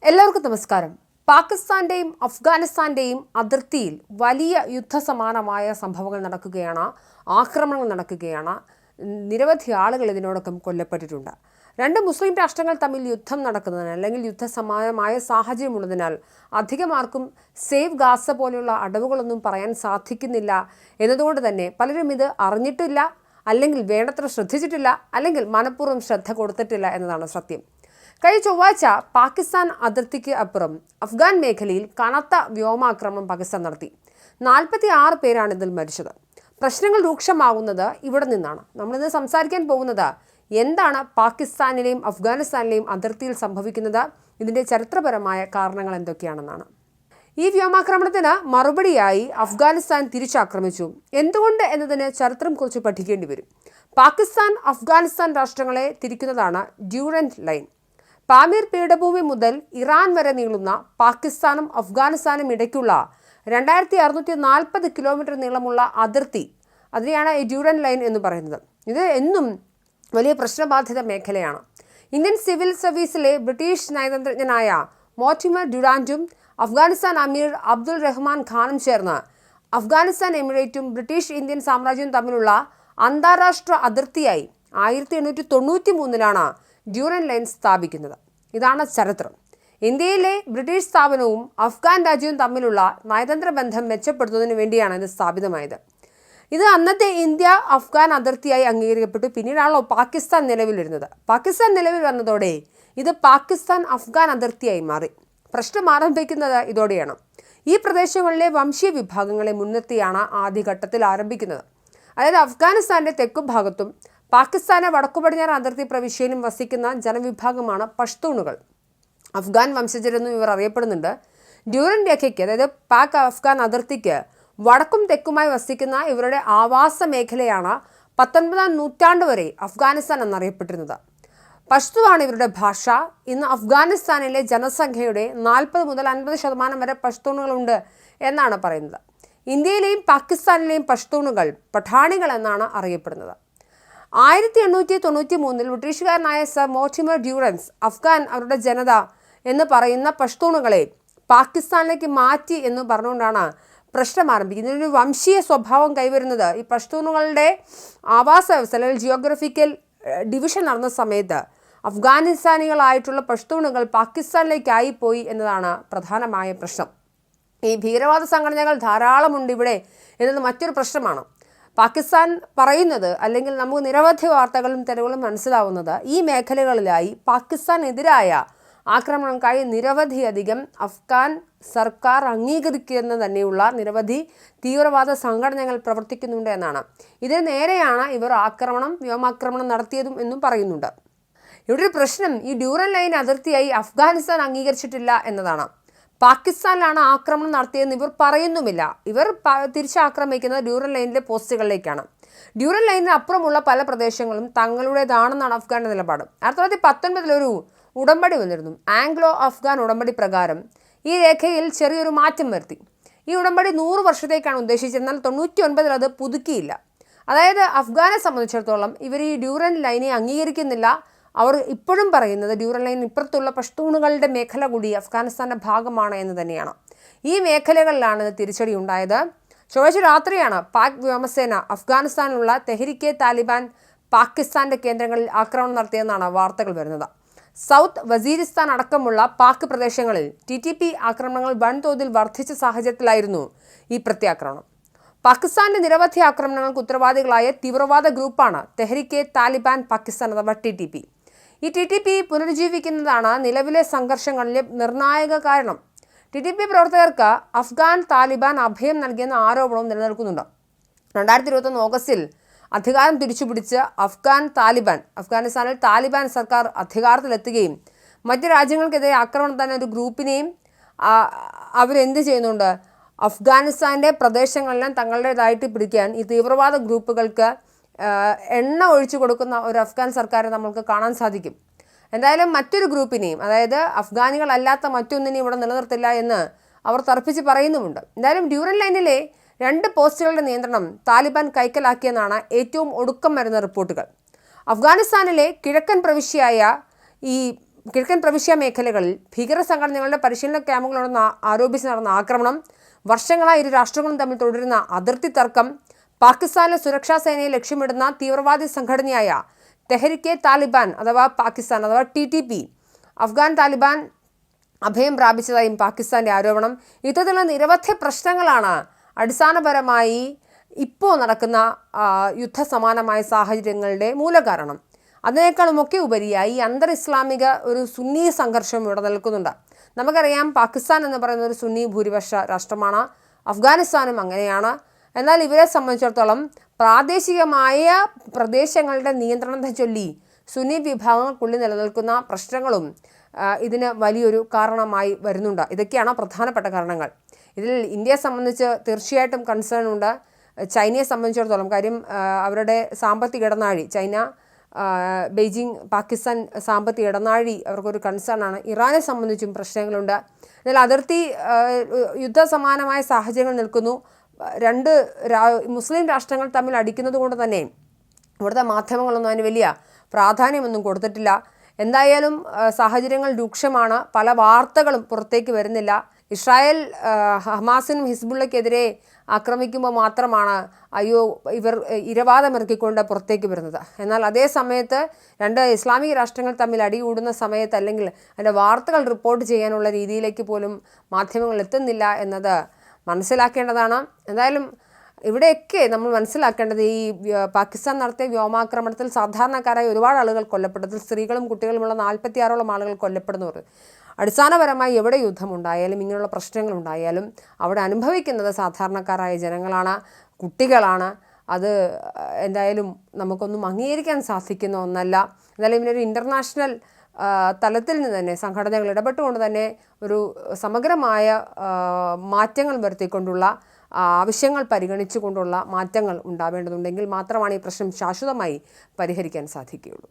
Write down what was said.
എല്ലാവർക്കും നമസ്കാരം. പാകിസ്ഥാന്റെയും അഫ്ഗാനിസ്ഥാന്റെയും അതിർത്തിയിൽ വലിയ യുദ്ധസമാനമായ സംഭവങ്ങൾ നടക്കുകയാണ്, ആക്രമണങ്ങൾ നടക്കുകയാണ്. നിരവധി ആളുകൾ ഇതിനോടൊപ്പം കൊല്ലപ്പെട്ടിട്ടുണ്ട്. രണ്ട് മുസ്ലിം രാഷ്ട്രങ്ങൾ തമ്മിൽ യുദ്ധം നടക്കുന്നതിനാൽ അല്ലെങ്കിൽ യുദ്ധസമാനമായ സാഹചര്യമുള്ളതിനാൽ അധികമാർക്കും സേവ് ഗാസ പോലെയുള്ള അടവുകളൊന്നും പറയാൻ സാധിക്കുന്നില്ല എന്നതുകൊണ്ട് തന്നെ പലരും ഇത് അറിഞ്ഞിട്ടില്ല, അല്ലെങ്കിൽ വേണ്ടത്ര ശ്രദ്ധിച്ചിട്ടില്ല, അല്ലെങ്കിൽ മനഃപൂർവ്വം ശ്രദ്ധ കൊടുത്തിട്ടില്ല എന്നതാണ് സത്യം. കഴിഞ്ഞ ചൊവ്വാഴ്ച പാകിസ്ഥാൻ അതിർത്തിക്ക് അപ്പുറം അഫ്ഗാൻ മേഖലയിൽ കനത്ത വ്യോമാക്രമണം പാകിസ്ഥാൻ നടത്തി. 46 പേരാണ് ഇതിൽ മരിച്ചത്. പ്രശ്നങ്ങൾ രൂക്ഷമാകുന്നത് ഇവിടെ നിന്നാണ്. നമ്മളിന്ന് സംസാരിക്കാൻ പോകുന്നത് എന്താണ് പാകിസ്ഥാനിലെയും അഫ്ഗാനിസ്ഥാനിലെയും അതിർത്തിയിൽ സംഭവിക്കുന്നത്, ഇതിൻ്റെ ചരിത്രപരമായ കാരണങ്ങൾ എന്തൊക്കെയാണെന്നാണ്. ഈ വ്യോമാക്രമണത്തിന് മറുപടിയായി അഫ്ഗാനിസ്ഥാൻ തിരിച്ചാക്രമിച്ചു. എന്തുകൊണ്ട് എന്നതിന് ചരിത്രം കുറിച്ച് പഠിക്കേണ്ടി വരും. പാകിസ്ഥാൻ അഫ്ഗാനിസ്ഥാൻ രാഷ്ട്രങ്ങളെ തിരിക്കുന്നതാണ് ഡ്യൂറൻഡ് ലൈൻ. പാമീർ പീഠഭൂമി മുതൽ ഇറാൻ വരെ നീളുന്ന പാകിസ്ഥാനും അഫ്ഗാനിസ്ഥാനും ഇടയ്ക്കുള്ള 2640 കിലോമീറ്റർ നീളമുള്ള അതിർത്തി, അതിനെയാണ് ഈ ഡ്യൂറൻഡ് ലൈൻ എന്ന് പറയുന്നത്. ഇത് എന്നും വലിയ പ്രശ്നബാധിത മേഖലയാണ്. ഇന്ത്യൻ സിവിൽ സർവീസിലെ ബ്രിട്ടീഷ് നയതന്ത്രജ്ഞനായ മോർട്ടിമർ ഡ്യൂറാൻഡും അഫ്ഗാനിസ്ഥാൻ അമീർ അബ്ദുൾ റഹ്മാൻ ഖാനും ചേർന്ന് അഫ്ഗാനിസ്ഥാൻ എമിറേറ്റും ബ്രിട്ടീഷ് ഇന്ത്യൻ സാമ്രാജ്യവും തമ്മിലുള്ള അന്താരാഷ്ട്ര അതിർത്തിയായി 1893 ഡ്യൂറൻഡ് ലൈൻ സ്ഥാപിക്കുന്നത്. ഇതാണ് ചരിത്രം. ഇന്ത്യയിലെ ബ്രിട്ടീഷ് സ്ഥാപനവും അഫ്ഗാൻ രാജ്യവും തമ്മിലുള്ള നയതന്ത്ര ബന്ധം മെച്ചപ്പെടുത്തുന്നതിന് വേണ്ടിയാണ് ഇത് സ്ഥാപിതമായത്. ഇത് അന്നത്തെ ഇന്ത്യ അഫ്ഗാൻ അതിർത്തിയായി അംഗീകരിക്കപ്പെട്ടു. പിന്നീടാണല്ലോ പാകിസ്ഥാൻ നിലവിൽ വരുന്നത്. പാകിസ്ഥാൻ നിലവിൽ വന്നതോടെ ഇത് പാകിസ്ഥാൻ അഫ്ഗാൻ അതിർത്തിയായി മാറി. പ്രശ്നം ആരംഭിക്കുന്നത് ഇതോടെയാണ്. ഈ പ്രദേശങ്ങളിലെ വംശീയ വിഭാഗങ്ങളെ മുൻനിർത്തിയാണ് ആദ്യഘട്ടത്തിൽ ആരംഭിക്കുന്നത്. അതായത് അഫ്ഗാനിസ്ഥാന്റെ തെക്കുഭാഗത്തും പാകിസ്ഥാന്റെ വടക്കു പടിഞ്ഞാറ് അതിർത്തി പ്രവിശ്യയിലും വസിക്കുന്ന ജനവിഭാഗമാണ് പഷ്തൂണുകൾ. അഫ്ഗാൻ വംശജരെന്നും ഇവർ അറിയപ്പെടുന്നുണ്ട്. ഡ്യൂറൻഡ് രേഖയ്ക്ക്, അതായത് പാക് അഫ്ഗാൻ അതിർത്തിക്ക് വടക്കും തെക്കുമായി വസിക്കുന്ന ഇവരുടെ ആവാസ മേഖലയാണ് 19ാം നൂറ്റാണ്ട് വരെ അഫ്ഗാനിസ്ഥാൻ എന്നറിയപ്പെട്ടിരുന്നത്. പഷ്തുവാണ് ഇവരുടെ ഭാഷ. ഇന്ന് അഫ്ഗാനിസ്ഥാനിലെ ജനസംഖ്യയുടെ 40 മുതൽ 50% വരെ പഷ്തൂണുകളുണ്ട് എന്നാണ് പറയുന്നത്. ഇന്ത്യയിലെയും പാകിസ്ഥാനിലെയും പഷ്തൂണുകൾ പഠാണികൾ എന്നാണ് അറിയപ്പെടുന്നത്. 1893 ബ്രിട്ടീഷുകാരനായ സർ മോർട്ടിമർ ഡ്യൂറൻസ് അഫ്ഗാൻ അവരുടെ ജനത എന്ന് പറയുന്ന പഷ്തൂണുകളെ പാകിസ്ഥാനിലേക്ക് മാറ്റി എന്ന് പറഞ്ഞുകൊണ്ടാണ് പ്രശ്നം ആരംഭിക്കുന്നത്. ഇതിനൊരു വംശീയ സ്വഭാവം കൈവരുന്നത് ഈ പഷ്തൂണുകളുടെ ആവാസ വ്യവസ്ഥ അല്ലെങ്കിൽ ജിയോഗ്രഫിക്കൽ ഡിവിഷൻ നടന്ന സമയത്ത് അഫ്ഗാനിസ്ഥാനികളായിട്ടുള്ള പഷ്തൂണുകൾ പാകിസ്ഥാനിലേക്കായി പോയി എന്നതാണ് പ്രധാനമായ പ്രശ്നം. ഈ ഭീകരവാദ സംഘടനകൾ ധാരാളമുണ്ട് ഇവിടെ എന്നത് മറ്റൊരു പ്രശ്നമാണ്. പാകിസ്ഥാൻ പറയുന്നത്, അല്ലെങ്കിൽ നമുക്ക് നിരവധി വാർത്തകളും തെളിവുകളും മനസ്സിലാവുന്നത്, ഈ മേഖലകളിലായി പാകിസ്ഥാനെതിരായ ആക്രമണങ്ങൾക്കായി നിരവധിയധികം അഫ്ഗാൻ സർക്കാർ അംഗീകരിക്കുന്ന തന്നെയുള്ള നിരവധി തീവ്രവാദ സംഘടനകൾ പ്രവർത്തിക്കുന്നുണ്ട് എന്നാണ്. ഇതിന് നേരെയാണ് ഇവർ വ്യോമാക്രമണം നടത്തിയതും എന്നും പറയുന്നുണ്ട്. ഇവിടെ ഒരു പ്രശ്നം ഈ ഡ്യൂറൻഡ് ലൈൻ അതിർത്തിയായി അഫ്ഗാനിസ്ഥാൻ അംഗീകരിച്ചിട്ടില്ല എന്നതാണ്. പാകിസ്ഥാനിലാണ് ആക്രമണം നടത്തിയതെന്ന് ഇവർ പറയുന്നുമില്ല. ഇവർ തിരിച്ചാക്രമിക്കുന്നത് ഡ്യൂറൻഡ് ലൈനിലെ പോസ്റ്റുകളിലേക്കാണ്. ഡ്യൂറൻഡ് ലൈനിന് അപ്പുറമുള്ള പല പ്രദേശങ്ങളും തങ്ങളുടേതാണെന്നാണ് അഫ്ഗാന്റെ നിലപാട്. 1919 ഒരു ഉടമ്പടി വന്നിരുന്നു. ആംഗ്ലോ അഫ്ഗാൻ ഉടമ്പടി പ്രകാരം ഈ രേഖയിൽ ചെറിയൊരു മാറ്റം വരുത്തി. ഈ ഉടമ്പടി 100 വർഷത്തേക്കാണ് ഉദ്ദേശിച്ചത്. എന്നാൽ 99 അത് പുതുക്കിയില്ല. അതായത് അഫ്ഗാനെ സംബന്ധിച്ചിടത്തോളം ഇവർ ഈ ഡ്യൂറൻഡ് ലൈനെ അംഗീകരിക്കുന്നില്ല. അവർ ഇപ്പോഴും പറയുന്നത് ഡ്യൂറൻഡ് ലൈൻ ഇപ്പുറത്തുള്ള പഷ്തൂണുകളുടെ മേഖല കൂടി അഫ്ഗാനിസ്ഥാന്റെ ഭാഗമാണ് എന്ന് തന്നെയാണ്. ഈ മേഖലകളിലാണ് തിരിച്ചടി ഉണ്ടായത്. ചൊവ്വാഴ്ച രാത്രിയാണ് പാക് വ്യോമസേന അഫ്ഗാനിസ്ഥാനിലുള്ള തെഹ്രിക്കെ താലിബാൻ പാകിസ്ഥാന്റെ കേന്ദ്രങ്ങളിൽ ആക്രമണം നടത്തിയെന്നാണ് വാർത്തകൾ വരുന്നത്. സൗത്ത് വസീരിസ്ഥാൻ അടക്കമുള്ള പാക് പ്രദേശങ്ങളിൽ TTP ആക്രമണങ്ങൾ വൻതോതിൽ വർദ്ധിച്ച സാഹചര്യത്തിലായിരുന്നു ഈ പ്രത്യാക്രമണം. പാകിസ്ഥാന്റെ നിരവധി ആക്രമണങ്ങൾക്ക് ഉത്തരവാദികളായ തീവ്രവാദ ഗ്രൂപ്പാണ് തെഹ്രിക്കെ താലിബാൻ പാകിസ്ഥാൻ അഥവാ TTP. ഈ TTP പുനരുജ്ജീവിക്കുന്നതാണ് നിലവിലെ സംഘർഷങ്ങളിലെ നിർണായക കാരണം. TTP പ്രവർത്തകർക്ക് അഫ്ഗാൻ താലിബാൻ അഭയം നൽകിയെന്ന ആരോപണവും നിലനിൽക്കുന്നുണ്ട്. 2021 ഓഗസ്റ്റിൽ അധികാരം തിരിച്ചുപിടിച്ച് അഫ്ഗാനിസ്ഥാനിൽ താലിബാൻ സർക്കാർ അധികാരത്തിലെത്തുകയും മറ്റ് രാജ്യങ്ങൾക്കെതിരെ ആക്രമണം തന്നെ ഒരു ഗ്രൂപ്പിനെയും അവരെന്ത് ചെയ്യുന്നുണ്ട്, അഫ്ഗാനിസ്ഥാൻ്റെ പ്രദേശങ്ങളെല്ലാം തങ്ങളുടേതായിട്ട് പിടിക്കാൻ ഈ തീവ്രവാദ ഗ്രൂപ്പുകൾക്ക് എണ്ണ ഒഴിച്ചു കൊടുക്കുന്ന ഒരു അഫ്ഗാൻ സർക്കാരെ നമുക്ക് കാണാൻ സാധിക്കും. എന്തായാലും മറ്റൊരു ഗ്രൂപ്പിനെയും, അതായത് അഫ്ഗാനികളല്ലാത്ത മറ്റൊന്നിനെയും ഇവിടെ നിലനിർത്തില്ല എന്ന് അവർ തർപ്പിച്ച് പറയുന്നുമുണ്ട്. എന്തായാലും ഡ്യൂറൻഡ് ലൈനിലെ 2 പോസ്റ്റുകളുടെ നിയന്ത്രണം താലിബാൻ കൈക്കലാക്കിയെന്നാണ് ഏറ്റവും ഒടുക്കം വരുന്ന റിപ്പോർട്ടുകൾ. അഫ്ഗാനിസ്ഥാനിലെ കിഴക്കൻ പ്രവിശ്യയായ ഈ കിഴക്കൻ പ്രവിശ്യ മേഖലകളിൽ ഭീകര സംഘടനകളുടെ പരിശീലന ക്യാമ്പുകളോട് ആരോപിച്ച് നടന്ന ആക്രമണം, വർഷങ്ങളായി ഇരു രാഷ്ട്രങ്ങളും തമ്മിൽ തുടരുന്ന അതിർത്തി തർക്കം, പാകിസ്ഥാനിലെ സുരക്ഷാ സേനയെ ലക്ഷ്യമിടുന്ന തീവ്രവാദി സംഘടനയായ തെഹരിക്കെ താലിബാൻ അഥവാ പാകിസ്ഥാൻ അഥവാ TTP, അഫ്ഗാൻ താലിബാൻ അഭയം പ്രാപിച്ചതായും പാകിസ്ഥാൻ്റെ ആരോപണം. ഇത്തരത്തിലുള്ള നിരവധി പ്രശ്നങ്ങളാണ് അടിസ്ഥാനപരമായി ഇപ്പോൾ നടക്കുന്ന യുദ്ധസമാനമായ സാഹചര്യങ്ങളുടെ മൂലകാരണം. അതിനേക്കാളുമൊക്കെ ഉപരിയായി അന്തർ ഇസ്ലാമിക ഒരു സുന്നി സംഘർഷം ഇവിടെ നിൽക്കുന്നുണ്ട്. നമുക്കറിയാം, പാകിസ്ഥാൻ എന്ന് പറയുന്ന ഒരു സുന്നി ഭൂരിപക്ഷ രാഷ്ട്രമാണ്. അഫ്ഗാനിസ്ഥാനും അങ്ങനെയാണ്. എന്നാൽ ഇവരെ സംബന്ധിച്ചിടത്തോളം പ്രാദേശികമായ പ്രദേശങ്ങളുടെ നിയന്ത്രണത്തെ ചൊല്ലി സുന്നി വിഭാഗങ്ങൾക്കുള്ളിൽ നിലനിൽക്കുന്ന പ്രശ്നങ്ങളും ഇതിന് വലിയൊരു കാരണമായി വരുന്നുണ്ട്. ഇതൊക്കെയാണ് പ്രധാനപ്പെട്ട കാരണങ്ങൾ. ഇതിൽ ഇന്ത്യയെ സംബന്ധിച്ച് തീർച്ചയായിട്ടും കൺസേൺ ഉണ്ട്. ചൈനയെ സംബന്ധിച്ചിടത്തോളം കാര്യം അവരുടെ സാമ്പത്തിക ഇടനാഴി, ചൈന ബെയ്ജിങ് പാകിസ്ഥാൻ സാമ്പത്തിക ഇടനാഴി അവർക്കൊരു കൺസേൺ ആണ്. ഇറാനെ സംബന്ധിച്ചും പ്രശ്നങ്ങളുണ്ട്. എന്നാൽ അതിർത്തി യുദ്ധസമാനമായ സാഹചര്യങ്ങൾ നിൽക്കുന്നു. രണ്ട് മുസ്ലിം രാഷ്ട്രങ്ങൾ തമ്മിൽ അടിക്കുന്നത് കൊണ്ട് തന്നെ ഇവിടുത്തെ മാധ്യമങ്ങളൊന്നും അതിന് വലിയ പ്രാധാന്യമൊന്നും കൊടുത്തിട്ടില്ല. എന്തായാലും സാഹചര്യങ്ങൾ രൂക്ഷമാണ്. പല വാർത്തകളും പുറത്തേക്ക് വരുന്നില്ല. ഇസ്രായേൽ ഹമാസിനും ഹിസ്ബുള്ളയ്ക്കെതിരെ ആക്രമിക്കുമ്പോൾ മാത്രമാണ് അയ്യോ ഇവർ ഇരവാദമിറക്കിക്കൊണ്ട് പുറത്തേക്ക് വരുന്നത്. എന്നാൽ അതേ സമയത്ത് രണ്ട് ഇസ്ലാമിക രാഷ്ട്രങ്ങൾ തമ്മിൽ അടികൂടുന്ന സമയത്ത് അല്ലെങ്കിൽ അതിൻ്റെ വാർത്തകൾ റിപ്പോർട്ട് ചെയ്യാനുള്ള രീതിയിലേക്ക് പോലും മാധ്യമങ്ങൾ എത്തുന്നില്ല എന്നത് മനസ്സിലാക്കേണ്ടതാണ്. എന്തായാലും ഇവിടെയൊക്കെ നമ്മൾ മനസ്സിലാക്കേണ്ടത് ഈ പാകിസ്ഥാൻ നടത്തിയ വ്യോമാക്രമണത്തിൽ സാധാരണക്കാരായ ഒരുപാട് ആളുകൾ കൊല്ലപ്പെട്ടതിൽ സ്ത്രീകളും കുട്ടികളുമുള്ള 46ഓളം ആളുകൾ കൊല്ലപ്പെടുന്നവർ. അടിസ്ഥാനപരമായി എവിടെ യുദ്ധമുണ്ടായാലും ഇങ്ങനെയുള്ള പ്രശ്നങ്ങളുണ്ടായാലും അവിടെ അനുഭവിക്കുന്നത് സാധാരണക്കാരായ ജനങ്ങളാണ്, കുട്ടികളാണ്. അത് എന്തായാലും നമുക്കൊന്നും അംഗീകരിക്കാൻ സാധിക്കുന്ന ഒന്നല്ല. എന്നാലും ഇതിനൊരു ഇൻ്റർനാഷണൽ തലത്തിൽ നിന്ന് തന്നെ സംഘടനകൾ ഇടപെട്ടുകൊണ്ട് തന്നെ ഒരു സമഗ്രമായ മാറ്റങ്ങൾ വരുത്തിക്കൊണ്ടുള്ള ആവശ്യങ്ങൾ പരിഗണിച്ചുകൊണ്ടുള്ള മാറ്റങ്ങൾ ഉണ്ടാവേണ്ടതുണ്ടെങ്കിൽ മാത്രമാണ് ഈ പ്രശ്നം ശാശ്വതമായി പരിഹരിക്കാൻ സാധിക്കുകയുള്ളൂ.